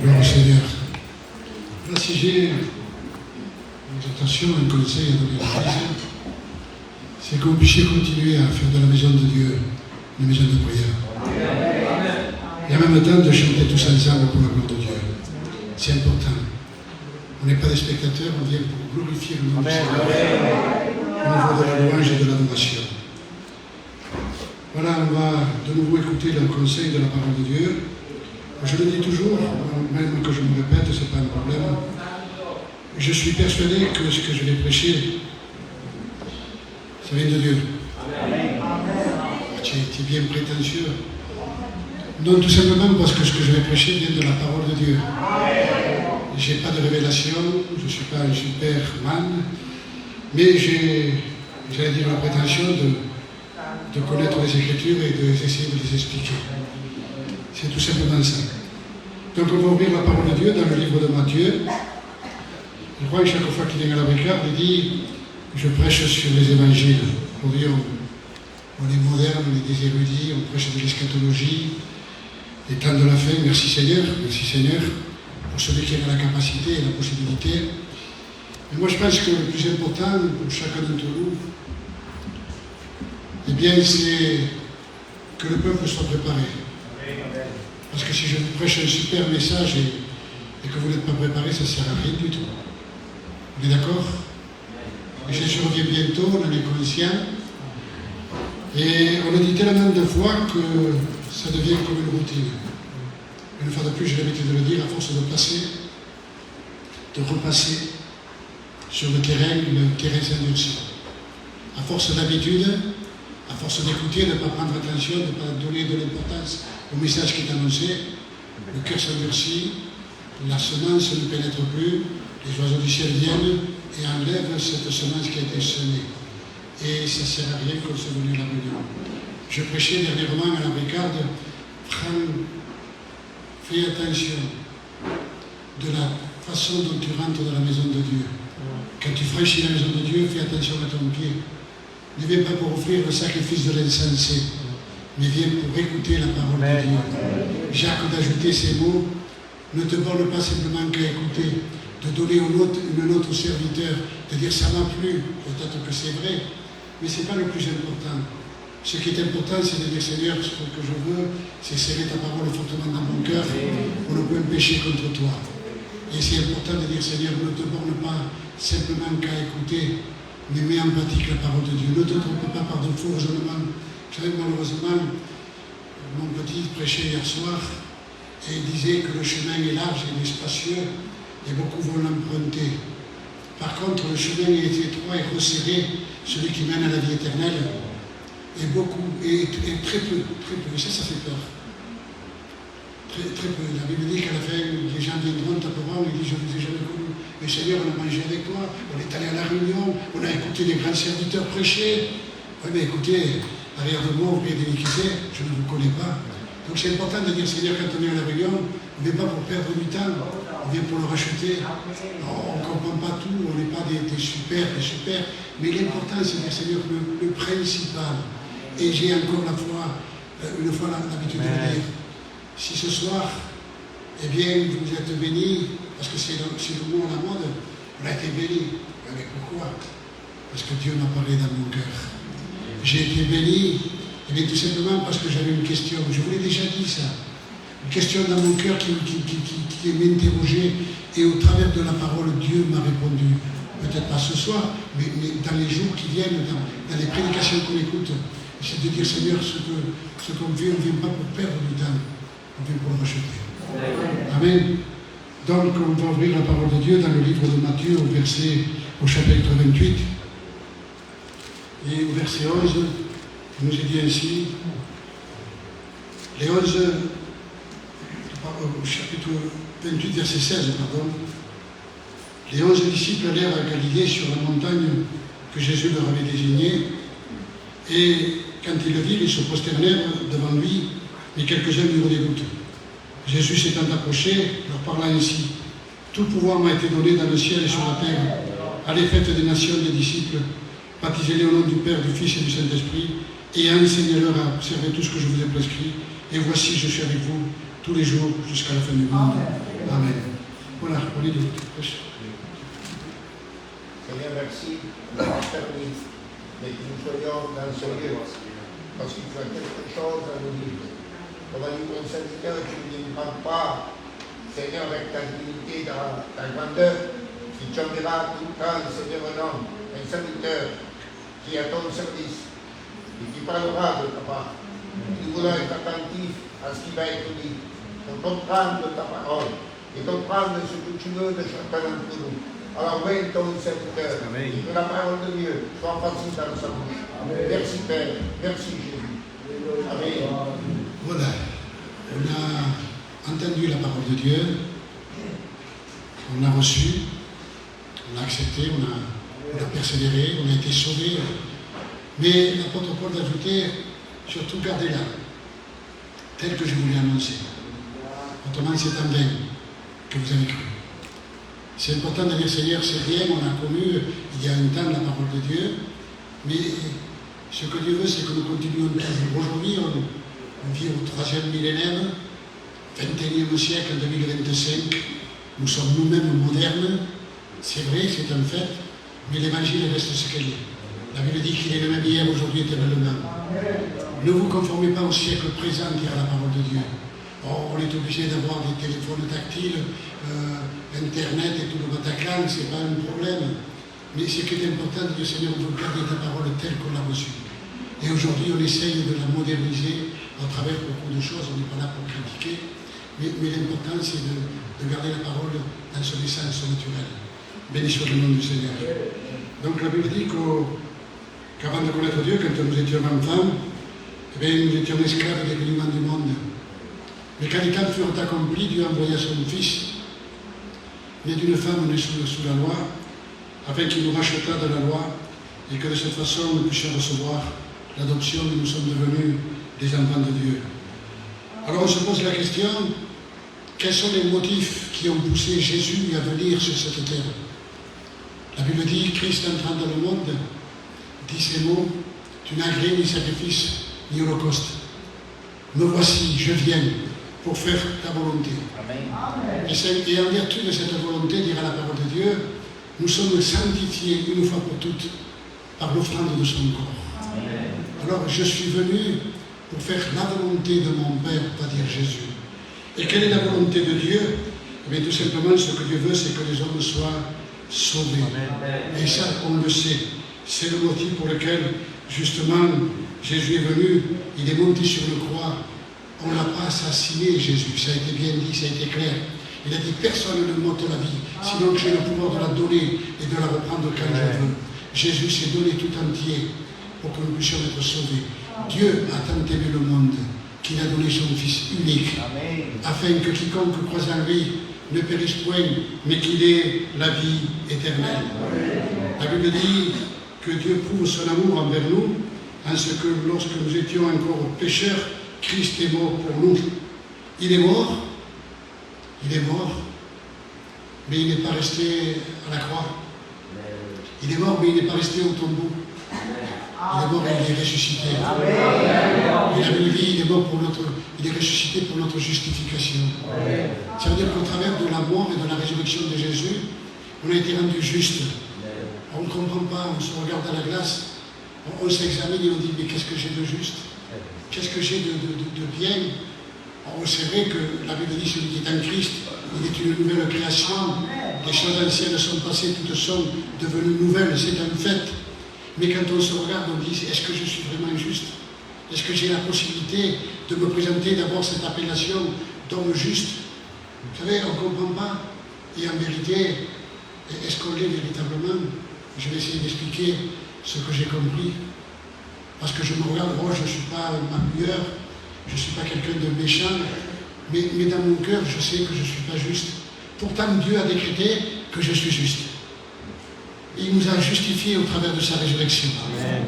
Gloire au Seigneur. Voilà, si j'ai une exhortation, un conseil à donner à l'Église, c'est que vous puissiez continuer à faire de la maison de Dieu une maison de prière. Et en même temps de chanter tous ensemble pour la gloire de Dieu. C'est important. On n'est pas des spectateurs, on vient pour glorifier le nom du Seigneur au niveau de la louange et de l'adoration. Voilà, on va de nouveau écouter le conseil de la parole de Dieu. Je le dis toujours, même que je me répète, ce n'est pas un problème. Je suis persuadé que ce que je vais prêcher, ça vient de Dieu. Tu es bien prétentieux. Non, tout simplement parce que ce que je vais prêcher vient de la parole de Dieu. Je n'ai pas de révélation, je ne suis pas un superman, mais j'ai, j'allais dire, la prétention de connaître les Écritures et d'essayer de les expliquer. C'est tout simplement ça. Donc on va ouvrir la parole de Dieu dans le livre de Matthieu. Je crois que chaque fois qu'il vient à la bricade, il dit « Je prêche sur les évangiles ». Aujourd'hui, on est moderne, on est des érudits, on prêche de l'eschatologie, les temps de la fin. Merci Seigneur, pour celui qui a la capacité et la possibilité. Mais moi je pense que le plus important pour chacun d'entre nous, eh bien, c'est que le peuple soit préparé. Parce que si je vous prêche un super message et que vous n'êtes pas préparé, ça ne sert à rien du tout. Vous êtes d'accord? Et Jésus revient bientôt, on en est conscient. Et on le dit tellement de fois que ça devient comme une routine. Une fois de plus, j'ai l'habitude de le dire, à force de repasser sur le terrain s'endurcit. À force d'habitude, à force d'écouter, de ne pas prendre attention, de ne pas donner de l'importance au message qui est annoncé, le cœur s'endurcit, la semence ne pénètre plus, les oiseaux du ciel viennent et enlèvent cette semence qui a été semée. Et ça ne sert à rien qu'on se donne la réunion. Je prêchais dernièrement à la brigade, fais attention de la façon dont tu rentres dans la maison de Dieu. Quand tu franchis la maison de Dieu, fais attention à ton pied. Ne viens pas pour offrir le sacrifice de l'insensé, mais viens pour écouter la parole de Dieu. Jacques d'ajouter ces mots, ne te borne pas simplement qu'à écouter, de donner une note au serviteur, de dire ça m'a plu, peut-être que c'est vrai, mais ce n'est pas le plus important. Ce qui est important, c'est de dire Seigneur, ce que je veux, c'est serrer ta parole fortement dans mon cœur pour ne pas pécher contre toi. Et c'est important de dire Seigneur, ne te borne pas simplement qu'à écouter, mais mets en pratique la parole de Dieu. Ne te trompe pas par de faux raisonnements. Vous savez, malheureusement, mon petit prêchait hier soir et disait que le chemin est large et spacieux et beaucoup vont l'emprunter. Par contre, le chemin est étroit et resserré, celui qui mène à la vie éternelle, et très peu. Et ça fait peur. Très peu. La Bible dit qu'à la fin, les gens viendront t'appeleront et disent je ne vous ai jamais connu. Mais Seigneur, on a mangé avec toi, on est allé à la réunion, on a écouté des grands serviteurs prêcher. Oui, mais écoutez, arrière de moi, ouvrier d'iniquité, je ne vous connais pas. Donc c'est important de dire Seigneur, quand on est à la réunion, on ne vient pas pour perdre du temps, on vient pour le racheter. On ne comprend pas tout, on n'est pas des super, mais l'important c'est de dire Seigneur, le principal. Et j'ai encore une fois l'habitude de le dire. Si ce soir, eh bien, vous êtes bénis, parce que c'est le mot à la mode, on a été bénis. Mais pourquoi? Parce que Dieu m'a parlé dans mon cœur. J'ai été béni, eh bien, tout simplement parce que j'avais une question. Je vous l'ai déjà dit ça. Une question dans mon cœur qui m'interrogeait, et au travers de la parole, Dieu m'a répondu. Peut-être pas ce soir, mais dans les jours qui viennent, dans les prédications qu'on écoute, c'est de dire Seigneur, ce qu'on fait, on ne vient pas pour perdre du temps, on vient pour le racheter. Amen. Donc on va ouvrir la parole de Dieu dans le livre de Matthieu au chapitre 28 et au verset 11, il nous est dit ainsi, les 11, au chapitre 28, verset 16, pardon, les 11 disciples allèrent à Galilée sur la montagne que Jésus leur avait désignée, et quand ils le virent, ils se prosternèrent devant lui, mais quelques-uns eurent des doutes. Jésus s'étant approché, leur parla ainsi. Tout pouvoir m'a été donné dans le ciel et sur la terre. Allez, faites des nations des disciples, baptisez-les au nom du Père, du Fils et du Saint-Esprit, et enseignez-leur à observer tout ce que je vous ai prescrit. Et voici, je suis avec vous tous les jours jusqu'à la fin du monde. Amen. Voilà, prenez de Seigneur, merci de m'avoir permis que nous soyons dans ce lieu, parce qu'il faut quelque chose à nous dire. Comme a dit ton serviteur, tu ne nous prends pas, Seigneur, avec ta dignité, ta grandeur, tu enverras tout le temps, Seigneur, un homme, un serviteur, qui est à ton service, et qui parlera de ta part. Nous voulons être attentifs à ce qui va être dit, pour comprendre ta parole, et comprendre ce que tu veux de chacun d'entre nous. Alors, oui, ton serviteur, et que la parole de Dieu soit facile dans sa bouche. Amen. Merci Père, merci Jésus. Amen. Voilà, on a entendu la parole de Dieu, on l'a reçue, on l'a acceptée, on a persévéré, on a été sauvés. Mais l'apôtre Paul a ajouté, surtout gardez-la, telle que je vous l'ai annoncée. Autrement, c'est en vain que vous avez cru. C'est important de dire, Seigneur, c'est bien, on a connu il y a un temps la parole de Dieu, mais ce que Dieu veut, c'est que nous continuions toujours. Aujourd'hui, on vit au 3e millénaire, 21e siècle, en 2025, nous sommes nous-mêmes modernes, c'est vrai, c'est un fait, mais l'évangile reste ce qu'elle est. La Bible dit qu'il est le même hier, aujourd'hui, éternellement. Ne vous conformez pas au siècle présent, dira la parole de Dieu. On est obligé d'avoir des téléphones tactiles, Internet et tout le Bataclan, ce n'est pas un problème. Mais ce qui est important, c'est que Seigneur, on veut garder ta parole telle qu'on l'a reçue. Et aujourd'hui, on essaye de la moderniser à travers beaucoup de choses. On n'est pas là pour critiquer. Mais l'important, c'est de garder la parole dans son essence naturelle. Béni soit le nom du Seigneur. Donc la Bible dit qu'avant de connaître Dieu, quand nous étions enfants, eh bien, nous étions esclaves des rudiments du monde. Mais quand les temps furent accomplis, Dieu envoya son Fils, né d'une femme née sous la loi, afin qu'il nous rachetât de la loi, et que de cette façon nous puissions recevoir l'adoption et nous sommes devenus des enfants de Dieu. Alors on se pose la question, quels sont les motifs qui ont poussé Jésus à venir sur cette terre? La Bible dit, Christ entrant dans le monde, dit ces mots, tu n'as agréé ni sacrifice, ni holocauste. Me voici, je viens pour faire ta volonté. Amen. Et en vertu de cette volonté, dira la parole de Dieu, nous sommes sanctifiés une fois pour toutes par l'offrande de son corps. Amen. Alors je suis venu pour faire la volonté de mon Père, pas dire Jésus. Et quelle est la volonté de Dieu? Eh bien, tout simplement, ce que Dieu veut, c'est que les hommes soient sauvés. Amen. Et ça, on le sait. C'est le motif pour lequel, justement, Jésus est venu, il est monté sur le croix. On ne l'a pas assassiné, Jésus, ça a été bien dit, ça a été clair. Il a dit, personne ne m'ôte la vie, sinon que j'ai le pouvoir de la donner et de la reprendre quand je veux. Jésus s'est donné tout entier pour que nous puissions être sauvés. Dieu a tant aimé le monde qu'il a donné son Fils unique, afin que quiconque croise en lui ne périsse point, mais qu'il ait la vie éternelle. La Bible dit que Dieu prouve son amour envers nous, en ce que lorsque nous étions encore pécheurs, Christ est mort pour nous. Il est mort, mais il n'est pas resté à la croix. Il est mort, mais il n'est pas resté au tombeau. Il est mort, mais il est ressuscité. Il a une vie, il est mort pour il est ressuscité pour notre justification. Ça veut dire qu'au travers de la mort et de la résurrection de Jésus, on a été rendu juste. On ne comprend pas, on se regarde à la glace, on s'examine et on dit, mais qu'est-ce que j'ai de juste? Qu'est-ce que j'ai de bien? C'est vrai que la Bible dit, celui qui est en Christ, il est une nouvelle création. Les choses anciennes sont passées, toutes sont devenues nouvelles, c'est un fait. Mais quand on se regarde, on dit, est-ce que je suis vraiment juste? Est-ce que j'ai la possibilité de me présenter, d'avoir cette appellation d'homme juste? Vous savez, on ne comprend pas. Et en vérité, est-ce qu'on l'est véritablement? Je vais essayer d'expliquer ce que j'ai compris. Parce que je me regarde, moi je ne suis pas un meilleur, je ne suis pas quelqu'un de méchant, mais dans mon cœur, je sais que je ne suis pas juste. Pourtant, Dieu a décrété que je suis juste. Il nous a justifiés au travers de sa résurrection. Amen.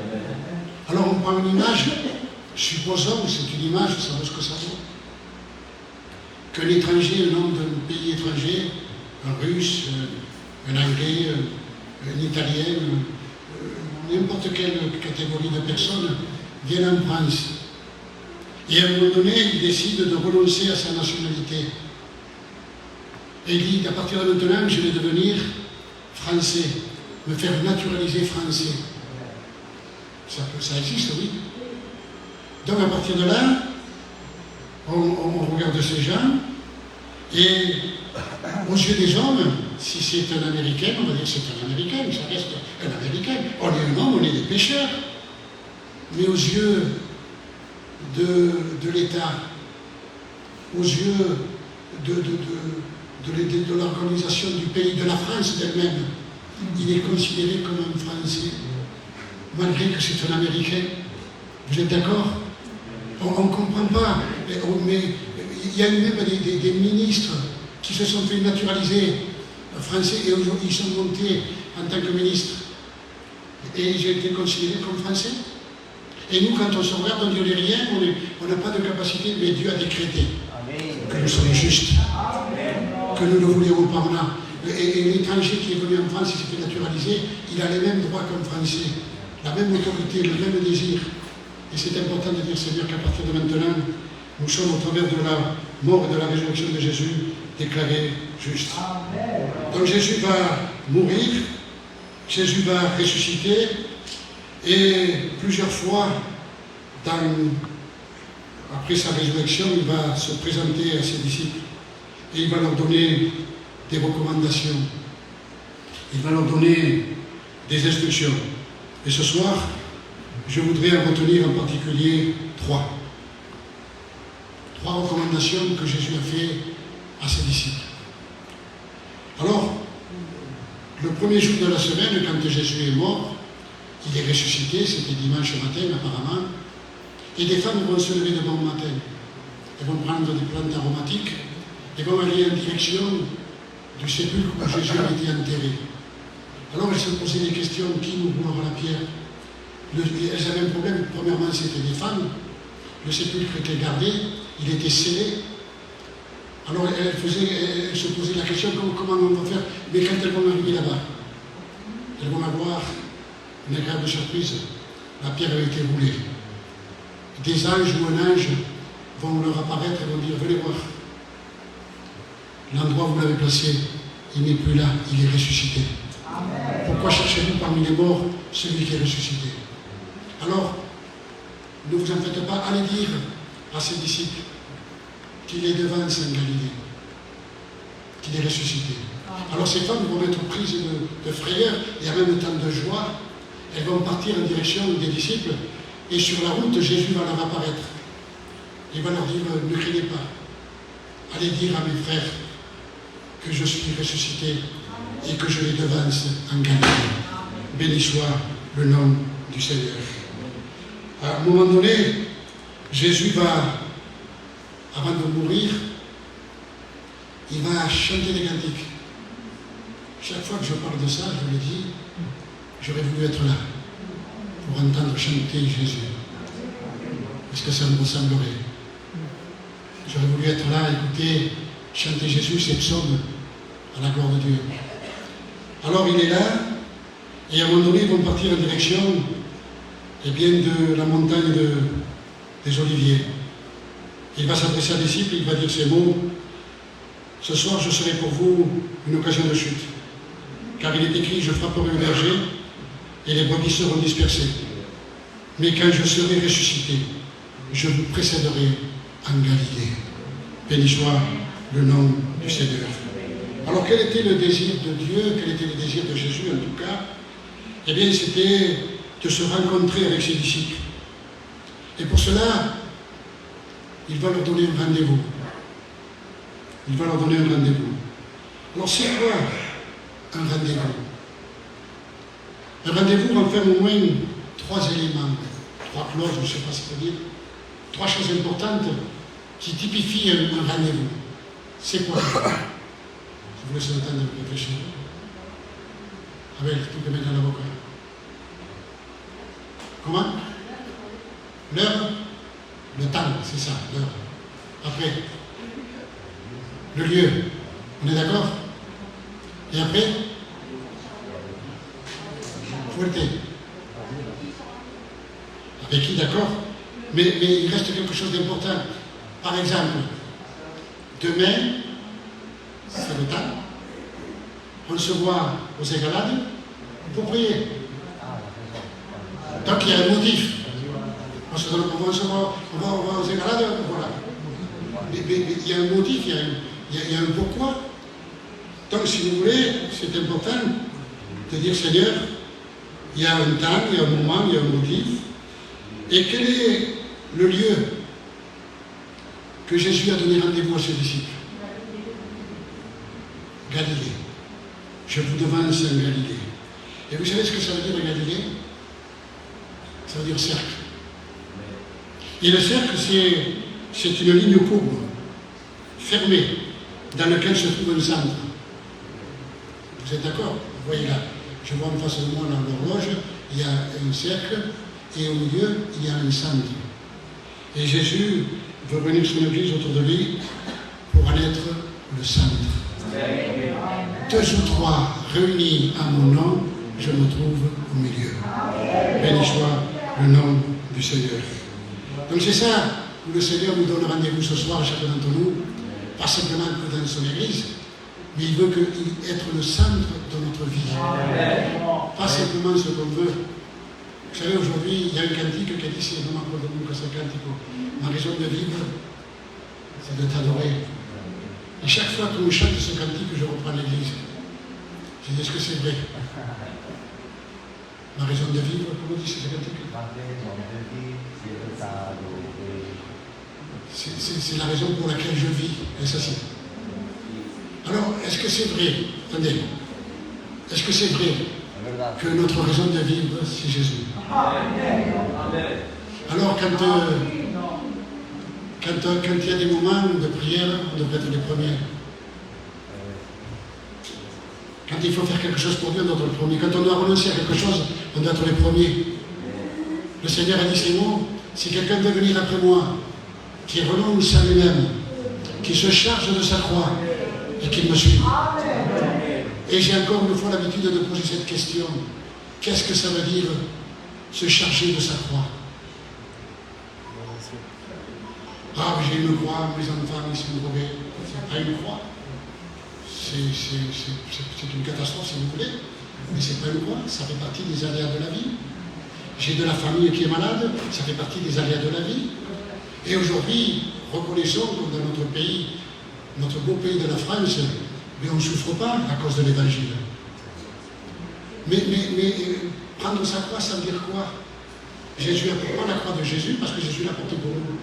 Alors on prend une image, supposons, c'est une image, ça vaut ce que ça vaut, qu'un étranger, un homme d'un pays étranger, un russe, un anglais, un italien, n'importe quelle catégorie de personnes, viennent en France. Et à un moment donné, il décide de renoncer à sa nationalité. Et il dit, à partir de maintenant, je vais devenir français, me faire naturaliser français. Ça existe, oui. Donc à partir de là, on regarde ces gens, et aux yeux des hommes, si c'est un Américain, on va dire c'est un Américain, ça reste un Américain. On est un homme, on est des pécheurs. Mais aux yeux de l'État, aux yeux de l'organisation du pays, de la France d'elle-même, il est considéré comme un Français, malgré que c'est un Américain. Vous êtes d'accord? On ne comprend pas, mais il y a eu même des ministres qui se sont fait naturaliser français et aujourd'hui ils sont montés en tant que ministres. Et ils ont été considérés comme français. Et nous, quand on se regarde, on ne dit rien, on n'a pas de capacité, mais Dieu a décrété que nous sommes justes, que nous ne voulions pas là. Et l'étranger qui est venu en France, il s'est fait naturaliser, il a les mêmes droits comme Français, la même autorité, le même désir. Et c'est important de dire, Seigneur, qu'à partir de maintenant, nous sommes au travers de la mort et de la résurrection de Jésus déclarés justes. Donc Jésus va mourir, Jésus va ressusciter, et plusieurs fois, après sa résurrection, il va se présenter à ses disciples et il va leur donner des recommandations. Il va leur donner des instructions. Et ce soir, je voudrais en retenir en particulier 3. 3 recommandations que Jésus a fait à ses disciples. Alors, le premier jour de la semaine, quand Jésus est mort, il est ressuscité, c'était dimanche matin apparemment, et des femmes vont se lever de bon matin. Elles vont prendre des plantes aromatiques et vont aller en direction du sépulcre où Jésus a été enterré. Alors elles se posaient des questions, qui nous roulera la pierre? Elles avaient un problème, premièrement c'était des femmes, le sépulcre était gardé, il était scellé. Alors elles se posaient la question, comment on va faire? Mais quand elles vont arriver là-bas, elles vont avoir une agréable surprise, la pierre a été roulée. Des anges ou un ange vont leur apparaître et vont dire, venez voir. L'endroit où vous l'avez placé, il n'est plus là, il est ressuscité. Amen. Pourquoi cherchez-vous parmi les morts celui qui est ressuscité? Alors, ne vous en faites pas, allez dire à ses disciples qu'il est devance en Galilée, qu'il est ressuscité. Amen. Alors ces femmes vont être prises de frayeur et en même temps de joie. Elles vont partir en direction des disciples et sur la route, Jésus va leur apparaître. Il va leur dire, ne craignez pas. Allez dire à mes frères que je suis ressuscité et que je les devance en Galilée. Béni soit le nom du Seigneur. À un moment donné, Jésus va, avant de mourir, il va chanter des cantiques. Chaque fois que je parle de ça, je le dis, j'aurais voulu être là pour entendre chanter Jésus. Parce que ça me ressemblerait. J'aurais voulu être là, écouter, chanter Jésus, ces psaumes à la gloire de Dieu. Alors il est là, et à un moment donné, ils vont partir en direction de la montagne des Oliviers. Il va s'adresser à des disciples, il va dire ces mots. Ce soir, je serai pour vous une occasion de chute. Car il est écrit, je frapperai le berger, et les brebis seront dispersées. Mais quand je serai ressuscité, je vous précéderai en Galilée. Béni soit le nom du Seigneur. Alors quel était le désir de Dieu, quel était le désir de Jésus en tout cas? Eh bien c'était de se rencontrer avec ses disciples. Et pour cela, il va leur donner un rendez-vous. Il va leur donner un rendez-vous. Alors c'est quoi un rendez-vous? Un rendez-vous renferme au moins 3 éléments, 3 clauses, je ne sais pas ce que ça veut dire, 3 choses importantes qui typifient un rendez-vous. C'est quoi? Je vous laisse le temps de réfléchir. Avec tout le mettre dans l'avocat. Comment? L'heure? Le temps, c'est ça, l'heure. Après, le lieu. On est d'accord? Et après? Fuerte. Avec qui, d'accord? Mais il reste quelque chose d'important. Par exemple, demain, c'est le temps. On se voit aux égalades pour prier. Donc il y a un motif. On se voit aux égalades, voilà. Mais il y a un motif, il y a un pourquoi. Donc si vous voulez, c'est important de dire Seigneur, il y a un temps, il y a un moment, il y a un motif. Et quel est le lieu que Jésus a donné rendez-vous à ses disciples? Galilée. Je vous devance un Galilée. Et vous savez ce que ça veut dire Galilée? Ça veut dire cercle. Et le cercle, c'est une ligne courbe, fermée, dans laquelle se trouve un centre. Vous êtes d'accord? Vous voyez là, je vois en face de moi dans l'horloge, il y a un cercle, et au milieu, il y a un centre. Et Jésus veut réunir son Église autour de lui pour en être le centre. 2 ou 3 réunis à mon nom, je me trouve au milieu. Béni soit le nom du Seigneur. Donc c'est ça où le Seigneur nous donne rendez-vous ce soir, chacun d'entre nous, pas simplement que dans son Église, mais il veut être le centre de notre vie. Pas simplement ce qu'on veut. Vous savez, aujourd'hui, il y a un cantique qui a dit, c'est vraiment pour nous que ce cantique, ma raison de vivre, c'est de t'adorer. Et chaque fois qu'on chante ce cantique, je reprends l'église. Je dis, est-ce que c'est vrai? Ma raison de vivre, comment dit ce cantique? C'est la raison pour laquelle je vis, et ça c'est. Alors, est-ce que c'est vrai? Attendez. Est-ce que c'est vrai que notre raison de vivre, c'est Jésus? Alors, quand il y a des moments de prière, on devrait être les premiers. Quand il faut faire quelque chose pour Dieu, on doit être les premiers. Quand on doit renoncer à quelque chose, on doit être les premiers. Le Seigneur a dit ces mots, si quelqu'un veut venir après moi, qui renonce à lui-même, qui se charge de sa croix, et qu'il me suive. Et j'ai encore une fois l'habitude de poser cette question. Qu'est-ce que ça veut dire se charger de sa croix? Ah, j'ai une croix, mes enfants, ils sont drogués. C'est pas une croix. C'est une catastrophe, si vous voulez. Mais c'est pas une croix, ça fait partie des aléas de la vie. J'ai de la famille qui est malade, ça fait partie des aléas de la vie. Et aujourd'hui, reconnaissons que dans notre pays, notre beau pays de la France, mais on ne souffre pas à cause de l'évangile. Mais prendre sa croix, ça veut dire quoi? Jésus a pourquoi la croix de Jésus? Parce que Jésus l'a portée pour nous.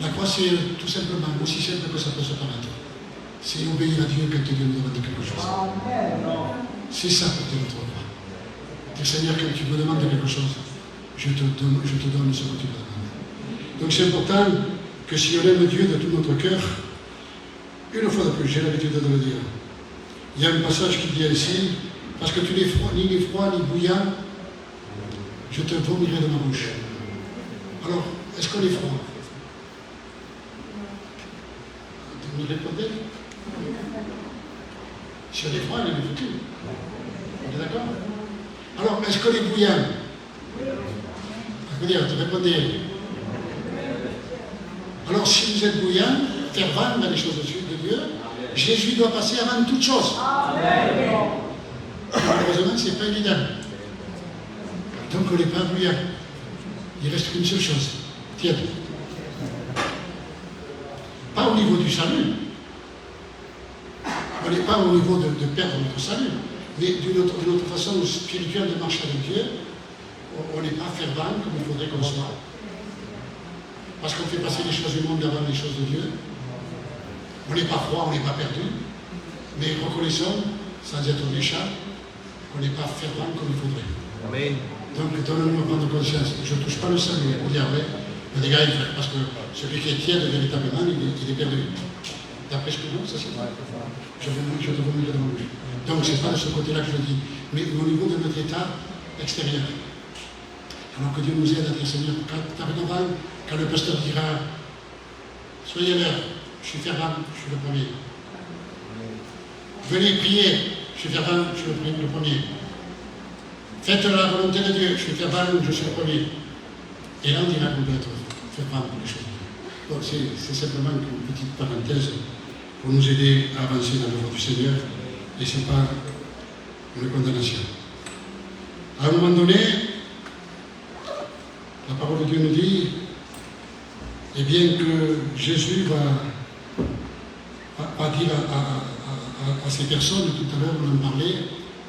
La croix, c'est tout simplement, aussi simple que ça peut se paraître. C'est obéir à Dieu quand Dieu nous demande quelque chose. C'est ça porter notre croix. Dire Seigneur, quand tu me demandes quelque chose, je te donne ce que tu me demandes. Donc c'est important que si on aime Dieu de tout notre cœur, une fois de plus, j'ai l'habitude de le dire, il y a un passage qui dit ainsi, parce que tu n'es ni froid ni bouillant, je te vomirai de ma bouche. Alors, est-ce qu'on est froid? Vous me répondez? Si on est froid, il est foutu. On est d'accord? Alors, est-ce qu'on est bouillant? Je veux dire, tu répondez. Alors, si vous êtes bouillant, fervent dans les choses de Dieu, Jésus doit passer avant toute chose. Malheureusement, ce n'est pas évident. Donc, on n'est pas bouillant. Il reste qu'une seule chose. Tiens. Pas au niveau du salut. On n'est pas au niveau de perdre notre salut. Mais d'une autre façon spirituelle de marcher avec Dieu, on n'est pas fervent comme il faudrait qu'on soit. Parce qu'on fait passer les choses du monde avant les choses de Dieu. On n'est pas froid, on n'est pas perdu. Mais reconnaissons, sans être méchant, qu'on n'est pas fervent comme il faudrait. Amen. Donc, donnons-nous à prendre conscience. Je ne touche pas le salut, vous dire vrai. Mais les gars, parce que celui qui est tiède, véritablement, il est perdu. D'après ce que nous, ça c'est vrai. Je te vomirai dans ma bouche. Donc, ce n'est pas de ce côté-là que je le dis, mais au niveau de notre état extérieur. Alors que Dieu nous aide à dire, Seigneur, quand le pasteur dira, soyez là, je suis fervent, je suis le premier. Venez prier, je suis fervent, je suis le premier. Faites la volonté de Dieu, je suis fervent, je suis le premier. Et là, on dira qu'on peut être fervent pour les choses de Dieu. Donc, c'est simplement une petite parenthèse pour nous aider à avancer dans l'œuvre du Seigneur, et ce n'est pas une condamnation. À un moment donné, la parole de Dieu nous dit, eh bien que Jésus va dire à ces personnes, tout à l'heure on en parlait,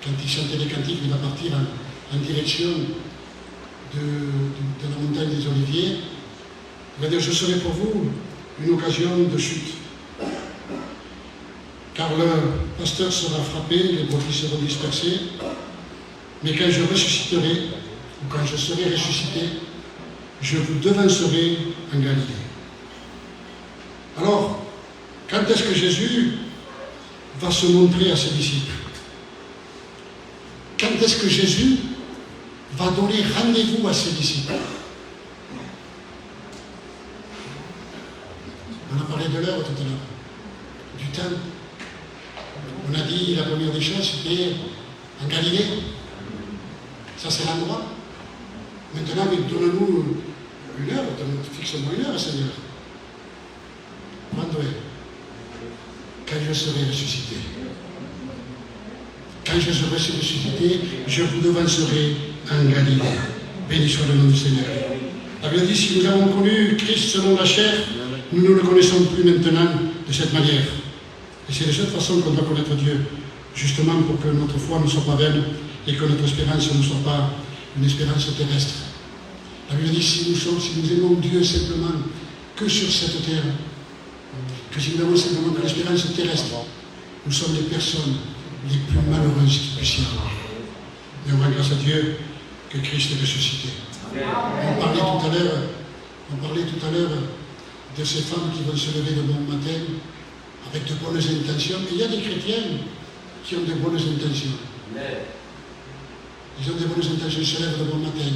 quand il chantait les cantiques, il va partir en direction de la montagne des Oliviers. Il va dire, je serai pour vous une occasion de chute. Car le pasteur sera frappé, les brebis seront dispersées, mais quand je ressusciterai, ou quand je serai ressuscité, je vous devancerai en Galilée. Alors, quand est-ce que Jésus va se montrer à ses disciples? Quand est-ce que Jésus va donner rendez-vous à ses disciples? On a parlé de l'heure tout à l'heure, du temps. On a dit la première des choses, c'était en Galilée. Ça, c'est l'endroit. Maintenant, donne-nous une heure, fixe-moi une heure, Seigneur. Quand je serai ressuscité. Quand je serai ressuscité, je vous devancerai en Galilée. Béni soit le nom du Seigneur. La Bible dit, si nous avons connu Christ selon la chair, nous ne le connaissons plus maintenant de cette manière. Et c'est de cette façon qu'on doit connaître Dieu, justement pour que notre foi ne soit pas vaine et que notre espérance ne soit pas une espérance terrestre. La Bible dit, si nous aimons Dieu simplement que sur cette terre, que si nous avons simplement que l'espérance terrestre, nous sommes les personnes les plus malheureuses qui puissent y avoir. Mais on rend grâce à Dieu que Christ est ressuscité. On parlait tout à l'heure de ces femmes qui vont se lever de bon matin avec de bonnes intentions. Et il y a des chrétiens qui ont de bonnes intentions. Ils ont de bonnes intentions, ils se lèvent de bon matin.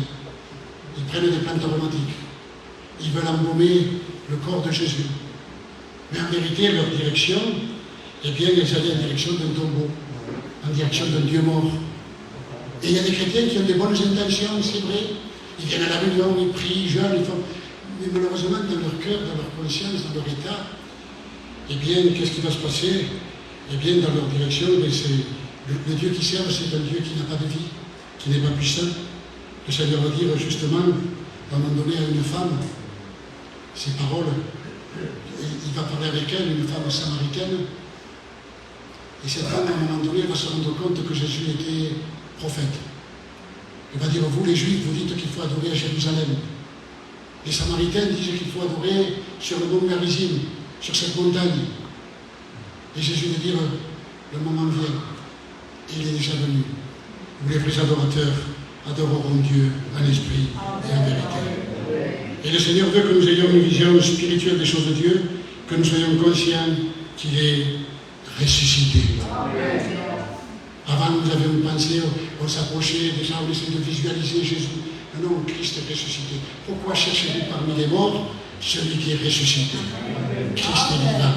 Ils prennent des plantes aromatiques. Ils veulent embaumer le corps de Jésus. Mais en vérité, leur direction, eh bien, ils allaient en direction d'un tombeau, en direction d'un Dieu mort. Et il y a des chrétiens qui ont des bonnes intentions, c'est vrai. Ils viennent à la réunion, ils prient, ils jeûnent, ils font... Mais malheureusement, dans leur cœur, dans leur conscience, dans leur état, eh bien, qu'est-ce qui va se passer? Eh bien, dans leur direction, le Dieu qui servent, c'est un Dieu qui n'a pas de vie, qui n'est pas puissant. Le Seigneur va dire justement, à un moment donné, à une femme, ces paroles, il va parler avec elle, une femme samaritaine, et cette femme, à un moment donné, va se rendre compte que Jésus était prophète. Il va dire, vous les Juifs, vous dites qu'il faut adorer à Jérusalem. Les Samaritains disent qu'il faut adorer sur le mont Garizim, sur cette montagne. Et Jésus va dire, le moment vient, et il est déjà venu, où les vrais adorateurs adoreront Dieu en esprit et en vérité. Et le Seigneur veut que nous ayons une vision spirituelle des choses de Dieu, que nous soyons conscients qu'il est ressuscité. Avant, nous avions pensé, on s'approchait, déjà on essayait de visualiser Jésus. Non, Christ est ressuscité. Pourquoi cherchez-vous parmi les morts celui qui est ressuscité? Christ est vivant.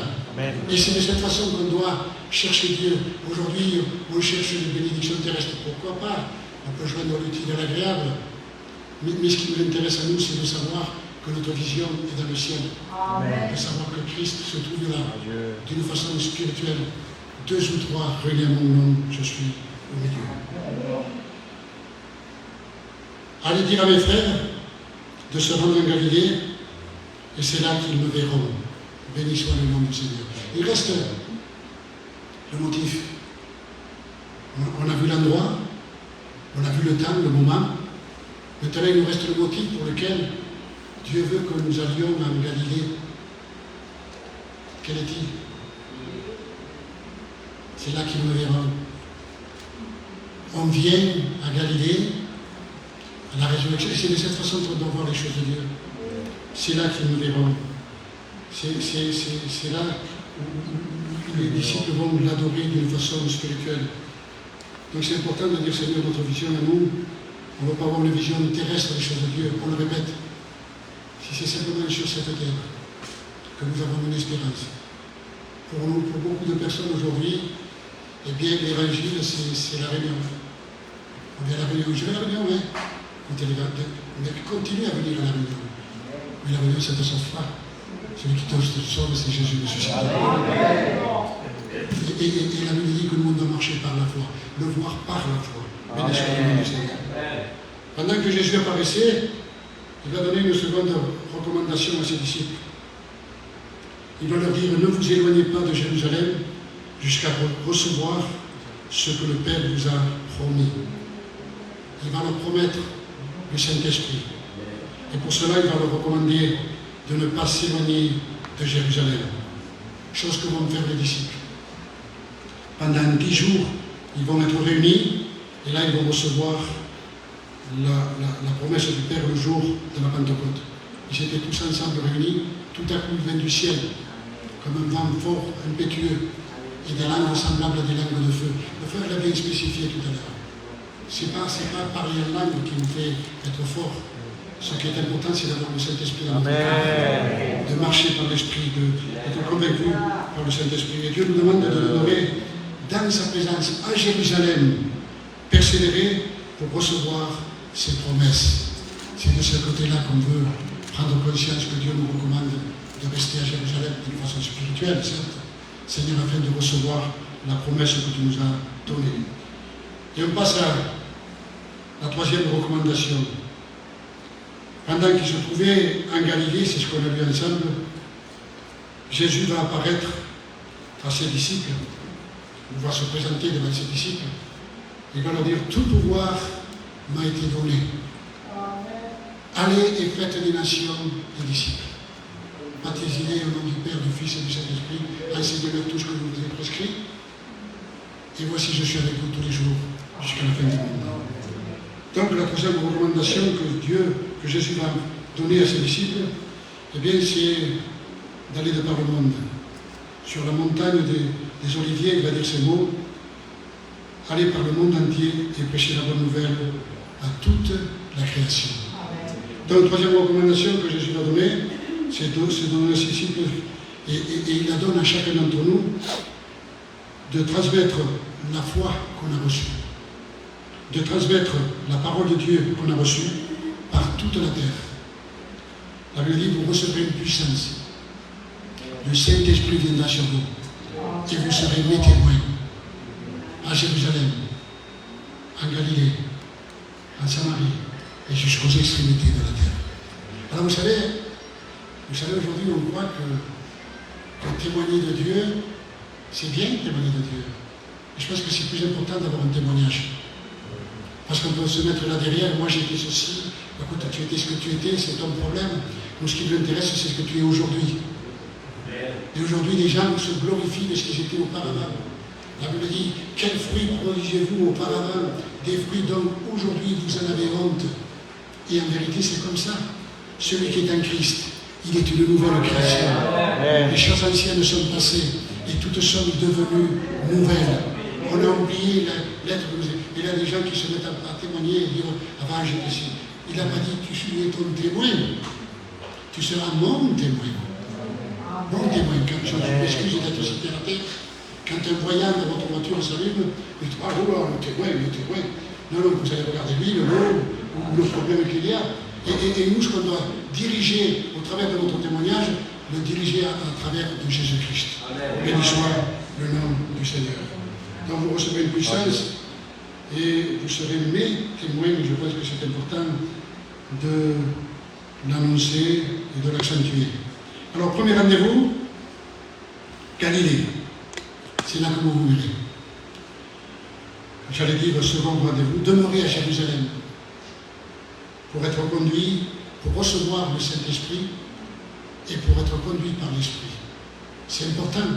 Et c'est de cette façon qu'on doit chercher Dieu. Aujourd'hui, on cherche les bénédictions terrestres. Pourquoi pas? On peut joindre l'utile à l'agréable. Mais ce qui nous intéresse à nous, c'est de savoir que notre vision est dans le ciel. De savoir que Christ se trouve là, d'une façon spirituelle. 2 ou 3 réunis à mon nom, je suis au milieu. Allez dire à mes frères de se rendre en Galilée, et c'est là qu'ils me verront. Béni soit le nom du Seigneur. Il reste le motif. On a vu l'endroit, on a vu le temps, le moment. Maintenant, il nous reste le motif pour lequel Dieu veut que nous allions en Galilée. Quel est-il? C'est là qu'ils me verront. On vient à Galilée, à la résurrection, c'est de cette façon qu'on doit voir les choses de Dieu. C'est là qu'ils me verront. C'est là où les disciples vont l'adorer d'une façon spirituelle. Donc c'est important de dire, Seigneur, notre vision à nous, on ne veut pas avoir une vision terrestre des choses de Dieu, on le répète. Si c'est simplement sur cette terre que nous avons une espérance. Pour nous, pour beaucoup de personnes aujourd'hui, eh bien, l'évangile, c'est la réunion. On vient à la réunion, je vais à la réunion, hein. Mais continue à venir à la réunion. Mais la réunion, ça ne te sauve pas. Celui qui te sauve, c'est Jésus ressuscité. Et la Bible dit que nous, on doit marcher par la foi, le voir par la foi. Béni soit le nom du Seigneur. Pendant que Jésus apparaissait, il va donner une seconde recommandation à ses disciples. Il va leur dire, ne vous éloignez pas de Jérusalem jusqu'à recevoir ce que le Père vous a promis. Il va leur promettre le Saint-Esprit. Et pour cela, il va leur recommander de ne pas s'éloigner de Jérusalem. Chose que vont faire les disciples. Pendant 10 jours, ils vont être réunis, et là, ils vont recevoir la promesse du Père le jour de la Pentecôte. Ils étaient tous ensemble réunis, tout à coup, il vient du ciel, comme un vent fort, impétueux, et des langues semblables à des langues de feu. Le feu, elle l'a bien spécifié tout à l'heure. C'est pas parler en langue qui nous fait être fort. Ce qui est important, c'est d'avoir le Saint-Esprit dans notre vie, de marcher par l'Esprit, d'être convaincu par le Saint-Esprit. Et Dieu nous demande de demeurer dans sa présence à Jérusalem, persévérer pour recevoir ses promesses. C'est de ce côté-là qu'on veut prendre conscience que Dieu nous recommande de rester à Jérusalem d'une façon spirituelle, certes, Seigneur, afin de recevoir la promesse que tu nous as donnée. Et on passe à la troisième recommandation. Pendant qu'il se trouvait en Galilée, c'est ce qu'on a lu ensemble, Jésus va apparaître à ses disciples, il va se présenter devant ses disciples, il va leur dire, tout pouvoir m'a été donné. Allez et faites des nations des disciples. Baptisez-les au nom du Père, du Fils et du Saint-Esprit, enseignez-leur tout ce que je vous ai prescrit, et voici je suis avec vous tous les jours, jusqu'à la fin du monde. Donc la troisième recommandation que Jésus va donner à ses disciples, eh bien c'est d'aller de par le monde. Sur la montagne des Oliviers, il va dire ces mots, allez par le monde entier et prêchez la bonne nouvelle à toute la création. Donc la troisième recommandation que Jésus va donner, c'est de donner à ses disciples, et il la donne à chacun d'entre nous, de transmettre la foi qu'on a reçue, de transmettre la parole de Dieu qu'on a reçue par toute la terre. La Bible dit, vous recevrez une puissance. Le Saint-Esprit viendra sur vous et vous serez mes témoins à Jérusalem, en Galilée, en Samarie et jusqu'aux extrémités de la terre. Alors vous savez aujourd'hui on croit que témoigner de Dieu, c'est bien témoigner de Dieu. Et je pense que c'est plus important d'avoir un témoignage. Parce qu'on peut se mettre là derrière, moi j'ai été ceci, écoute, tu étais ce que tu étais, c'est ton problème. Nous, ce qui nous intéresse, c'est ce que tu es aujourd'hui. Et aujourd'hui, les gens se glorifient de ce qu'ils étaient auparavant. La Bible dit, quels fruits produisez-vous auparavant? Des fruits dont aujourd'hui vous en avez honte. Et en vérité, c'est comme ça. Celui qui est en Christ, il est une nouvelle création. Les choses anciennes sont passées et toutes sont devenues nouvelles. On a oublié l'être que vous êtes. Il y a des gens qui se mettent à témoigner et dire avant j'étais ici. Il n'a pas dit tu es ton témoin. Tu seras mon témoin. Mon témoin. Quand je m'excuse d'être cité à la terre, quand un voyant dans votre voiture s'allume, il dit ah oh, le témoin. Non, vous allez regarder lui, le lot, ou le problème qu'il y a. Et nous, ce qu'on doit diriger au travers de notre témoignage, le diriger à travers de Jésus-Christ. Béni soit le nom du Seigneur. Donc vous recevez une puissance et vous serez mes témoins, mais je pense que c'est important de l'annoncer et de l'accentuer. Alors, premier rendez-vous, Galilée. C'est là que vous vous verrez. J'allais dire, second rendez-vous, demeurez à Jérusalem pour être conduit, pour recevoir le Saint-Esprit et pour être conduit par l'Esprit. C'est important.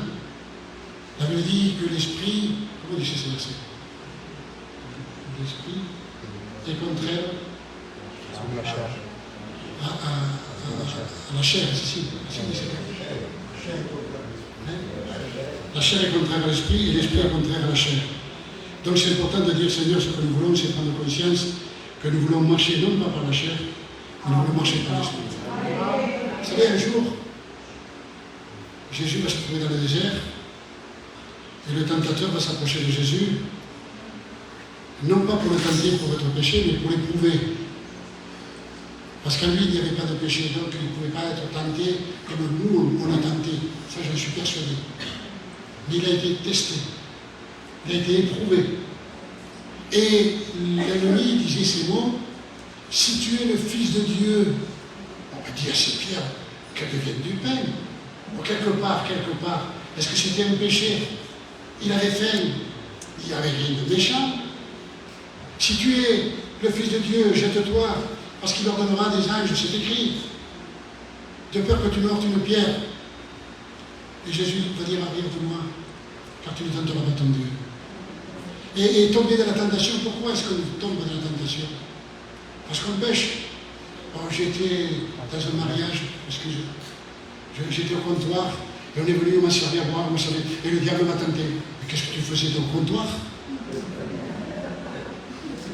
La Bible dit que l'Esprit, comment dit ce verset? L'Esprit est contraire à la chair, c'est ici. La chair est contraire à l'Esprit et l'Esprit est contraire à la chair. Donc c'est important de dire, Seigneur, ce que nous voulons, c'est prendre conscience que nous voulons marcher non pas par la chair, mais nous voulons marcher par l'Esprit. Vous savez, un jour, Jésus va se trouver dans le désert et le tentateur va s'approcher de Jésus, non pas pour le tenter pour être péché, mais pour l'éprouver. Parce qu'en lui, il n'y avait pas de péché, donc il ne pouvait pas être tenté comme nous, on est tenté. Ça, j'en suis persuadé. Mais il a été testé. Il a été éprouvé. Et l'ennemi disait ces mots, si tu es le Fils de Dieu, on va dire c'est Pierre, qu'elle devienne du pain. Ou quelque part, est-ce que c'était un péché? Il avait faim, il n'y avait rien de méchant. Si tu es le Fils de Dieu, jette-toi, parce qu'il ordonnera des anges, c'est écrit. De peur que tu me heurtes une pierre. Et Jésus va dire, arrive de moi, car tu ne tenteras pas ton Dieu. Et tomber dans la tentation, pourquoi est-ce qu'on tombe dans la tentation? Parce qu'on pêche. Alors, j'étais dans un mariage, parce que j'étais au comptoir, et on est venu, on m'a servi à boire, et le diable m'a tenté. Mais qu'est-ce que tu faisais au comptoir?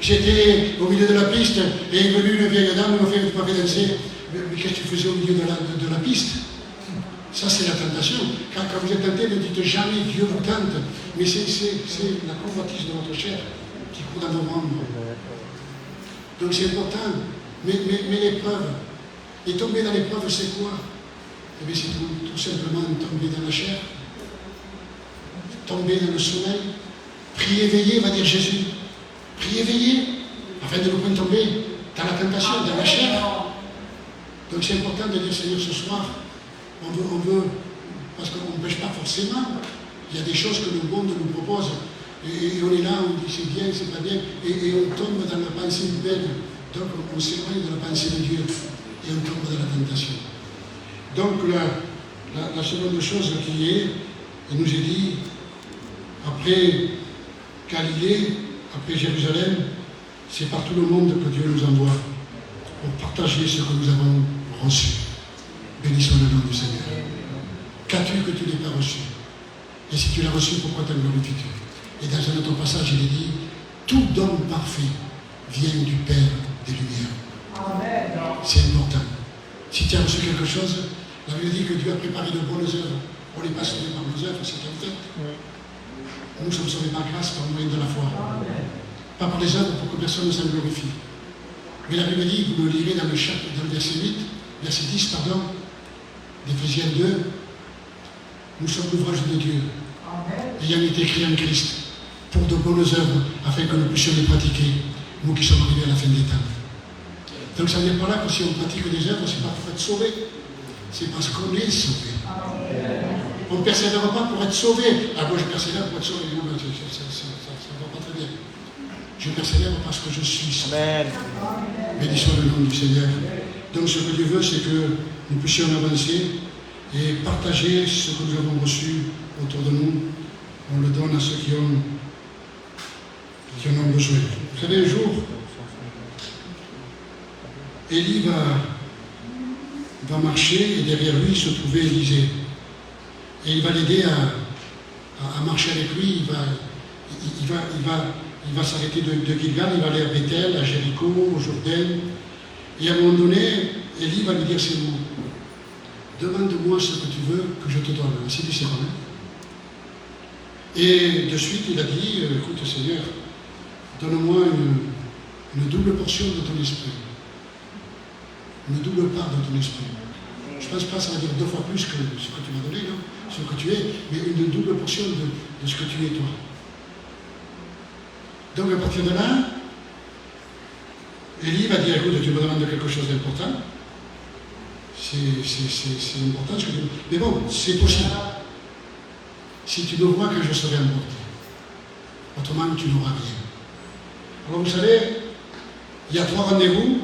J'étais au milieu de la piste, et est venue une vieille dame, elle m'a fait danser. Mais qu'est-ce que tu faisais au milieu de la piste? Ça, c'est la tentation. Quand vous êtes tenté, ne dites jamais Dieu vous tente. Mais c'est la convoitise de votre chair qui court dans vos membres. Donc c'est important. Mais l'épreuve, et tomber dans l'épreuve, c'est quoi? Eh bien, c'est tout simplement tomber dans la chair, tomber dans le sommeil, prier, veiller, va dire Jésus. Prier, veiller, afin de ne pas tomber dans la tentation, dans la chair. Donc c'est important de dire Seigneur, ce soir, on veut, parce qu'on ne pêche pas forcément. Il y a des choses que le monde nous propose. Et on est là, on dit c'est bien, c'est pas bien. Et on tombe dans la pensée humaine. Donc on s'éloigne de la pensée de Dieu. Et on tombe dans la tentation. Donc la seconde chose qui est, il nous est dit, après Galilée, après Jérusalem, c'est par tout le monde que Dieu nous envoie pour partager ce que nous avons reçu. Bénissons le nom du Seigneur. Qu'as-tu que tu n'aies pas reçu? Et si tu l'as reçu, pourquoi t'en glorifies-tu? Et dans un autre passage, il est dit, tout don parfait vient du Père des Lumières. C'est important. Si tu as reçu quelque chose, la Bible dit que Dieu a préparé de bonnes œuvres. On n'est pas sauvés par nos œuvres, c'est un fait. Nous sommes sauvés par grâce, par le moyen de la foi. Pas par les œuvres pour que personne ne s'en glorifie. Mais la Bible dit, vous le lirez dans le verset 8, verset 10, pardon, d'Éphésiens 2, nous sommes l'ouvrage de Dieu, ayant été créés en Christ, pour de bonnes œuvres, afin que nous puissions les pratiquer, nous qui sommes arrivés à la fin des temps. Donc ça vient par là que si on pratique des œuvres, c'est pas pour être sauvé, c'est parce qu'on est sauvé. On ne persévère pas pour être sauvé. Ah, moi je persévère pour être sauvé. Non, ça ne va pas très bien. Je persévère parce que je suis sauvé. Bénissons le nom du Seigneur. Donc ce que Dieu veut, c'est que nous puissions avancer et partager ce que nous avons reçu autour de nous. On le donne à ceux qui en ont besoin. Vous savez, un jour, Élie va marcher et derrière lui se trouvait Élisée. Et il va l'aider à marcher avec lui. Il va s'arrêter de Gilgal, il va aller à Bethel, à Jéricho, au Jourdain. Et à un moment donné, Élie va lui dire ces mots. Demande-moi ce que tu veux que je te donne. Ainsi dit Seigneur. Et de suite, il a dit, écoute Seigneur, donne-moi une double portion de ton esprit. Une double part de ton esprit. Je ne pense pas que ça va dire 2 fois plus que ce que tu m'as donné, non? Ce que tu es, mais une double portion de ce que tu es toi. Donc à partir de là, Élie va dire, écoute, tu me demandes quelque chose d'important. C'est important ce que tu me... Mais bon, c'est possible. Si tu me vois que je serai emporté. Autrement, tu n'auras rien. Alors vous savez, il y a 3 rendez-vous.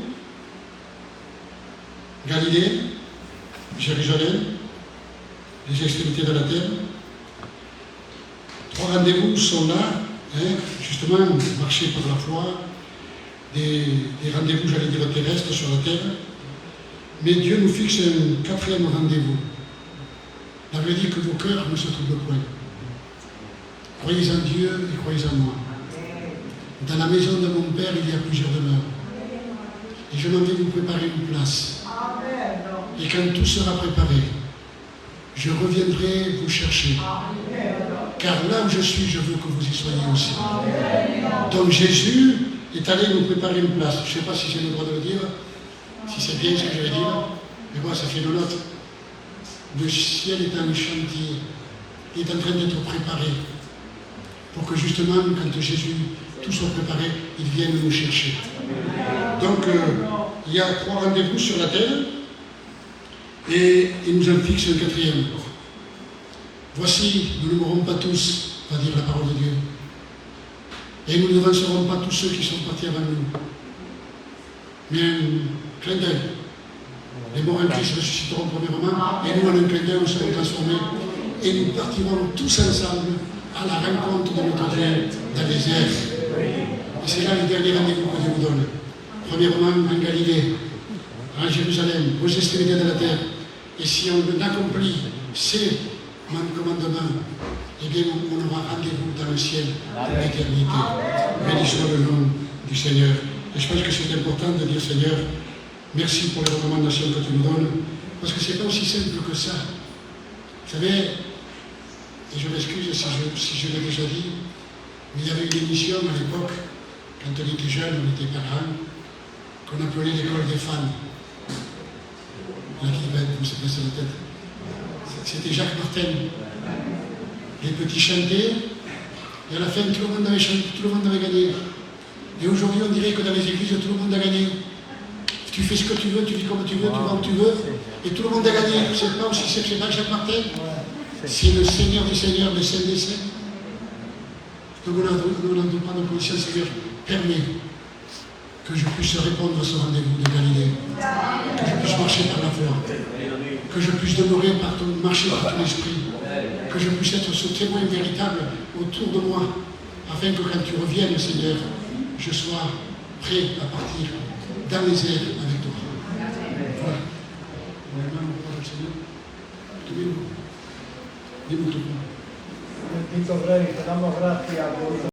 Galilée, Jérusalem, les extrémités de la terre. 3 rendez-vous sont là, justement, marcher par la foi, des rendez-vous, j'allais dire, terrestres sur la terre. Mais Dieu nous fixe un 4e rendez-vous. Il avait dit que vos cœurs ne se troublent point. Croyez en Dieu et croyez en moi. Dans la maison de mon Père, il y a plusieurs demeures. Et je m'en vais vous préparer une place. Et quand tout sera préparé, je reviendrai vous chercher. Car là où je suis, je veux que vous y soyez aussi. Donc Jésus est allé nous préparer une place. Je ne sais pas si j'ai le droit de le dire. si c'est bien ce que je vais dire, mais moi ça fait le nôtre. Le ciel est en chantier, il est en train d'être préparé pour que justement, quand Jésus, tout soit préparé, il vienne nous chercher. Donc, il y a 3 rendez-vous sur la terre et il nous en fixe un 4e. Voici, nous ne mourrons pas tous, va dire la parole de Dieu. Et nous ne devancerons pas tous ceux qui sont partis avant nous. Mais un clin d'œil. Les morts en Christ ressusciteront premièrement, et nous, en un clin d'œil, nous serons transformés, et nous partirons tous ensemble à la rencontre de notre Dieu dans les airs. Et c'est là le dernier rendez-vous que Dieu nous donne. Premièrement, en Galilée, en Jérusalem, aux extrémités de la terre. Et si on accomplit ces commandements, eh bien, on aura rendez-vous dans le ciel de l'éternité. Béni soit le nom du Seigneur. Et je pense que c'est important de dire, Seigneur, merci pour les recommandations que tu nous donnes, parce que ce n'est pas aussi simple que ça. Vous savez, et je m'excuse si je l'ai déjà dit, mais il y avait une émission à l'époque, quand on était jeune, on était parents, qu'on appelait l'école des fans. Là qui va être, se passer la tête. C'était Jacques Martin. Les petits chantaient, et à la fin, tout le monde avait chanté, tout le monde avait gagné. Et aujourd'hui, on dirait que dans les églises, tout le monde a gagné. Tu fais ce que tu veux, tu vis comme tu veux, tu vas où tu veux, et tout le monde a gagné. C'est pas aussi c'est pas Jacques Martin. C'est le Seigneur des Seigneurs, le Saint des Saints. Donc on a de prendre conscience, Seigneur, permets que je puisse répondre à ce rendez-vous de Galilée, que je puisse marcher par la foi, que je puisse demeurer marcher par ton esprit, que je puisse être ce témoin véritable autour de moi, afin que quand tu reviennes, Seigneur, je sois prêt à partir dans les airs avec toi. Voilà. Dimmi tu. Bendito Rey, te damos gracias por